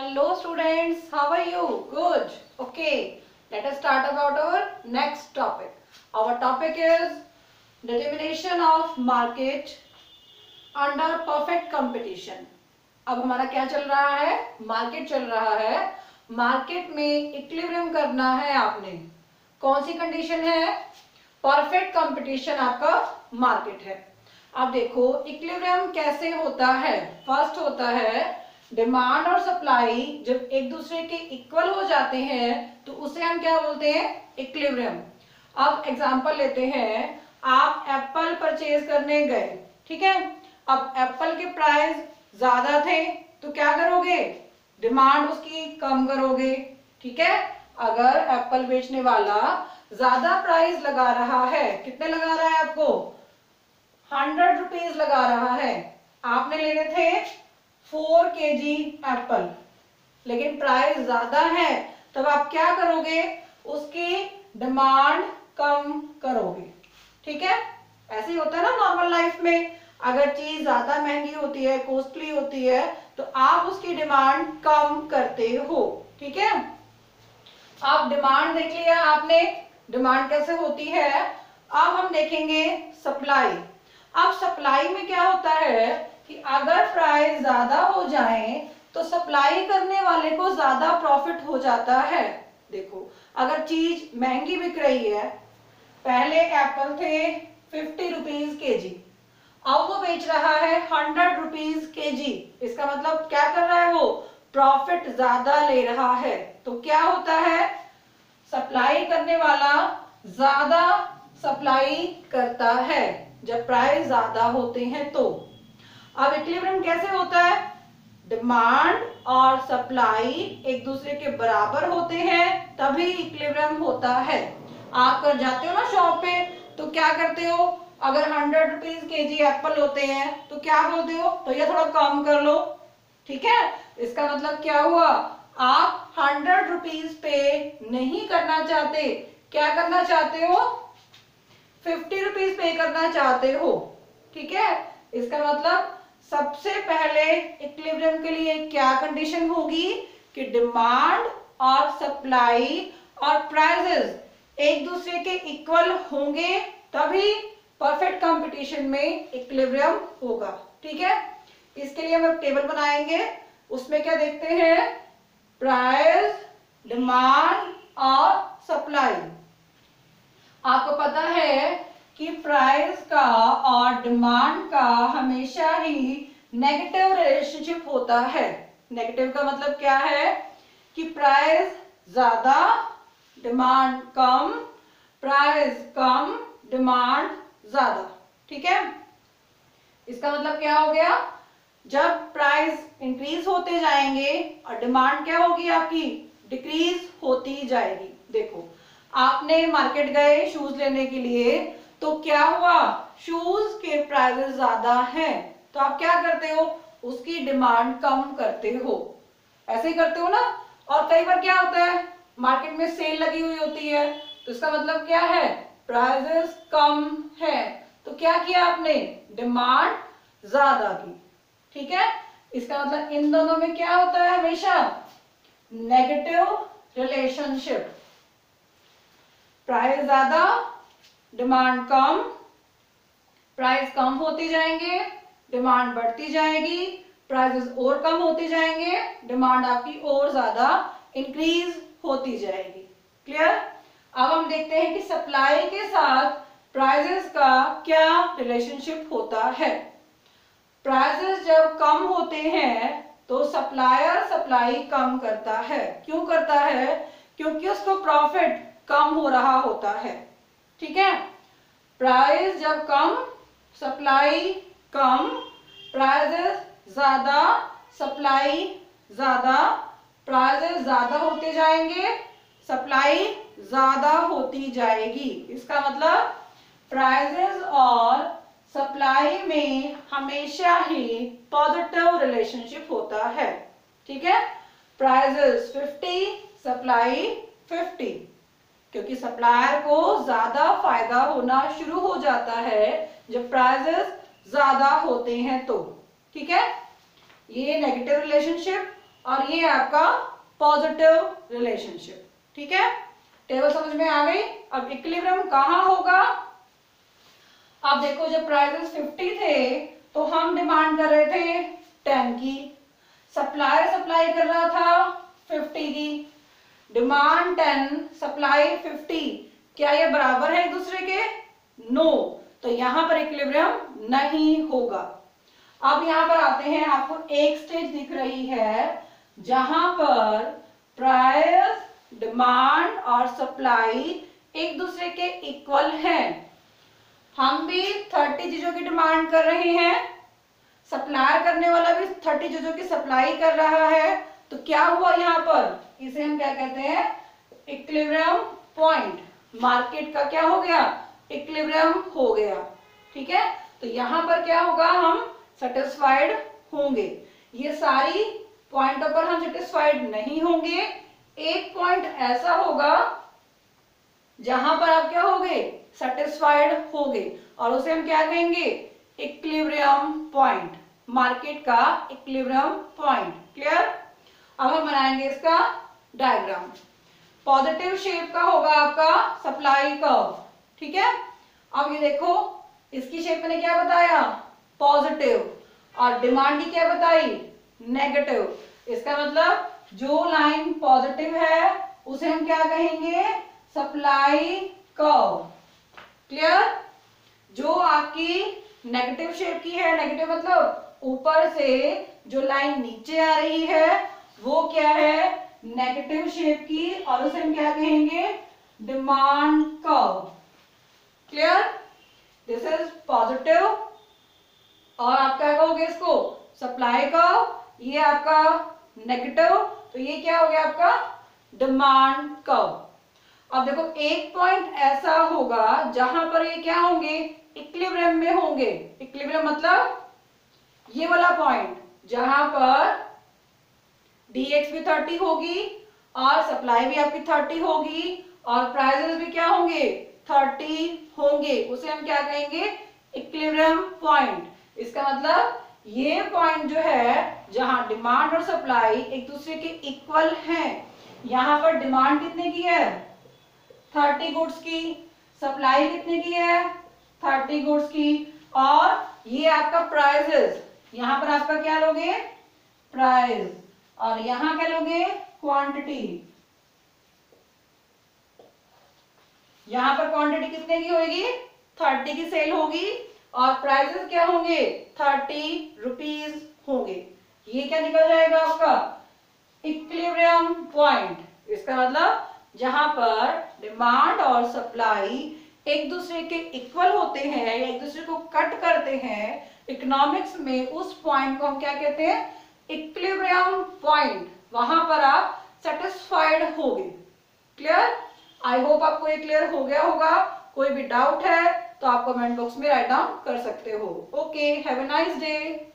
Hello students, how are you? Good. Okay, let us start about our next topic. Our topic is determination of market under perfect competition. अब हमारा क्या चल रहा है? Market चल रहा है. मार्केट में इक्विलिब्रियम करना है आपने. कौन सी कंडीशन है? परफेक्ट कंपटीशन आपका मार्केट है. अब देखो इक्विलिब्रियम कैसे होता है. फर्स्ट होता है डिमांड और सप्लाई जब एक दूसरे के इक्वल हो जाते हैं तो उसे हम क्या बोलते हैं? इक्विलिब्रियम. अब एग्जांपल लेते हैं. आप एप्पल परचेज करने गए, ठीक है. अब एप्पल के प्राइस ज्यादा थे तो क्या करोगे? डिमांड उसकी कम करोगे, ठीक है. अगर एप्पल बेचने वाला ज्यादा प्राइस लगा रहा है, कितने लगा रहा है आपको? 100 रुपीज लगा रहा है. आपने लेने थे 4 kg एप्पल, लेकिन प्राइस ज्यादा है, तब आप क्या करोगे? उसकी डिमांड कम करोगे, ठीक है. ऐसे ही होता है ना नॉर्मल लाइफ में. अगर चीज ज्यादा महंगी होती है, कॉस्टली होती है, तो आप उसकी डिमांड कम करते हो, ठीक है. आप डिमांड देख लिया आपने, डिमांड कैसे होती है. अब हम देखेंगे सप्लाई. अब सप्लाई में क्या होता है कि अगर प्राइस ज्यादा हो जाए तो सप्लाई करने वाले को ज्यादा प्रॉफिट हो जाता है. देखो अगर चीज महंगी बिक रही है, पहले एप्पल थे 50 रुपीज केजी, अब वो बेच रहा है 100 रुपीज केजी. इसका मतलब क्या कर रहा है? वो प्रॉफिट ज्यादा ले रहा है. तो क्या होता है? सप्लाई करने वाला ज्यादा सप्लाई करता है जब प्राइस ज्यादा होते हैं तो. अब इक्विलिब्रियम कैसे होता है? डिमांड और सप्लाई एक दूसरे के बराबर होते हैं तभी इक्विलिब्रियम होता है. आप कर जाते हो ना शॉप पे तो क्या करते हो? अगर 100 रुपीज केजी एप्पल होते हैं तो क्या बोलते हो? भैया थोड़ा कम कर लो, ठीक है. इसका मतलब क्या हुआ? आप 100 रुपीज पे नहीं करना चाहते. क्या करना चाहते हो? 50 रुपीज पे करना चाहते हो, ठीक है. इसका मतलब सबसे पहले इक्विलिब्रियम के लिए क्या कंडीशन होगी कि डिमांड और सप्लाई और प्राइसेस एक दूसरे के इक्वल होंगे तभी परफेक्ट कंपटीशन में इक्विलिब्रियम होगा, ठीक है. इसके लिए हम टेबल बनाएंगे. उसमें क्या देखते हैं? प्राइस, डिमांड और सप्लाई. आपको पता है कि प्राइस का और डिमांड का हमेशा ही नेगेटिव रिलेशनशिप होता है. नेगेटिव का मतलब क्या है कि प्राइस ज्यादा डिमांड कम, प्राइस कम डिमांड ज्यादा, ठीक है. इसका मतलब क्या हो गया? जब प्राइस इंक्रीज होते जाएंगे और डिमांड क्या होगी आपकी? डिक्रीज होती जाएगी. देखो आपने मार्केट गए शूज लेने के लिए तो क्या हुआ? शूज के प्राइसेस ज्यादा हैं तो आप क्या करते हो? उसकी डिमांड कम करते हो. ऐसे ही करते हो ना. और कई बार क्या होता है? मार्केट में सेल लगी हुई होती है तो इसका मतलब क्या है? प्राइसेस कम है तो क्या किया आपने? डिमांड ज्यादा की, ठीक है. इसका मतलब इन दोनों में क्या होता है? हमेशा नेगेटिव रिलेशनशिप. प्राइस ज्यादा, डिमांड कम, प्राइस कम होते जाएंगे, डिमांड बढ़ती जाएगी, प्राइसेस और कम होते जाएंगे, डिमांड आपकी और ज्यादा इंक्रीज होती जाएगी. क्लियर. अब हम देखते हैं कि सप्लाई के साथ प्राइसेस का क्या रिलेशनशिप होता है. प्राइसेस जब कम होते हैं तो सप्लायर सप्लाई कम करता है. क्यों करता है? क्योंकि उसको प्रॉफिट कम हो रहा होता है, ठीक है. प्राइस जब कम, सप्लाई कम, प्राइसेस ज्यादा, सप्लाई ज्यादा, प्राइसेस ज्यादा होते जाएंगे, सप्लाई ज्यादा होती जाएगी. इसका मतलब प्राइसेस और सप्लाई में हमेशा ही पॉजिटिव रिलेशनशिप होता है, ठीक है. प्राइसेस 50, सप्लाई 50, क्योंकि सप्लायर को ज्यादा फायदा होना शुरू हो जाता है जब प्राइसेस ज्यादा होते हैं तो, ठीक है. ये नेगेटिव रिलेशनशिप. और ये आपका पॉजिटिव रिलेशनशिप। ठीक है, टेबल समझ में आ गई। अब इक्विलिब्रियम कहाँ होगा? अब देखो जब प्राइसेस 50 थे तो हम डिमांड कर रहे थे 10 की, सप्लायर सप्लाई कर रहा था 50 की, डिमांड 10 सप्लाई 50, क्या ये बराबर है एक दूसरे के? नो, तो यहां पर इक्विलिब्रियम नहीं होगा। अब यहां पर आते हैं, आपको एक स्टेज दिख रही है जहां पर प्राइस, डिमांड और सप्लाई एक दूसरे के इक्वल हैं। हम भी 30 चीजों की डिमांड कर रहे हैं, सप्लाई करने वाला भी 30 चीजों की सप्लाई कर रहा है, तो क्या हुआ यहाँ पर? इसे हम क्या कहते हैं? Equilibrium point. मार्केट का क्या हो गया? इक्विलिब्रियम हो गया। ठीक है, तो यहाँ पर क्या होगा? हम सेटिस्फाइड होंगे। ये सारी पॉइंटों पर हम सेटिस्फाइड नहीं होंगे। एक पॉइंट ऐसा होगा जहां पर आप क्या होगे? सेटिस्फाइड होगे, और उसे हम क्या कहेंगे? इक्विलिब्रियम पॉइंट, मार्केट का इक्विलिब्रियम पॉइंट। क्लियर? अब हम बनाएंगे इसका डायग्राम। पॉजिटिव शेप का होगा आपका सप्लाई कर्व। ठीक है, अब ये देखो, इसकी शेप मैंने क्या बताया? पॉजिटिव, और डिमांड की क्या बताई? नेगेटिव। इसका मतलब जो लाइन पॉजिटिव है उसे हम क्या कहेंगे? Supply curve. क्लियर? जो आपकी नेगेटिव शेप की है, नेगेटिव मतलब ऊपर से जो लाइन नीचे आ रही है वो क्या है? नेगेटिव शेप की, और उसे हम क्या कहेंगे? Demand curve. Clear? This is positive, और आप क्या कहोगे इसको? Supply curve. ये आपका नेगेटिव, तो ये क्या हो गया आपका? Demand curve. अब देखो, एक पॉइंट ऐसा होगा जहां पर ये क्या होंगे? इक्विलिब्रियम में होंगे। इक्विलिब्रियम मतलब ये वाला पॉइंट जहां पर dx भी 30 होगी और सप्लाई भी आपकी 30 होगी और प्राइसेस भी क्या होंगे? 30 होंगे। उसे हम क्या कहेंगे? Equilibrium point. इसका मतलब ये पॉइंट जो है जहां डिमांड और सप्लाई एक दूसरे के इक्वल हैं। यहां पर डिमांड कितने की है? 30 गुड्स की। सप्लाई कितने की है? 30 गुड्स की। और ये आपका प्राइसेस, यहां पर आपका क्या लोगे? प्राइस, और यहां क्या लोगे? क्वांटिटी। यहां पर क्वांटिटी कितने की होगी? 30 की सेल होगी, और प्राइसेस क्या होंगे? 30 रुपीज होंगे। ये क्या निकल जाएगा आपका? Equilibrium point. इसका मतलब जहां पर डिमांड और सप्लाई एक दूसरे के इक्वल होते हैं या एक दूसरे को कट करते हैं, इकोनॉमिक्स में उस पॉइंट को हम क्या कहते हैं? Equilibrium point. वहां पर आप सेटिस्फाइड होगे। क्लियर? आई होप आपको ये क्लियर हो गया होगा। कोई भी डाउट है तो आप कमेंट बॉक्स में राइट डाउन कर सकते हो। Okay, have a nice day.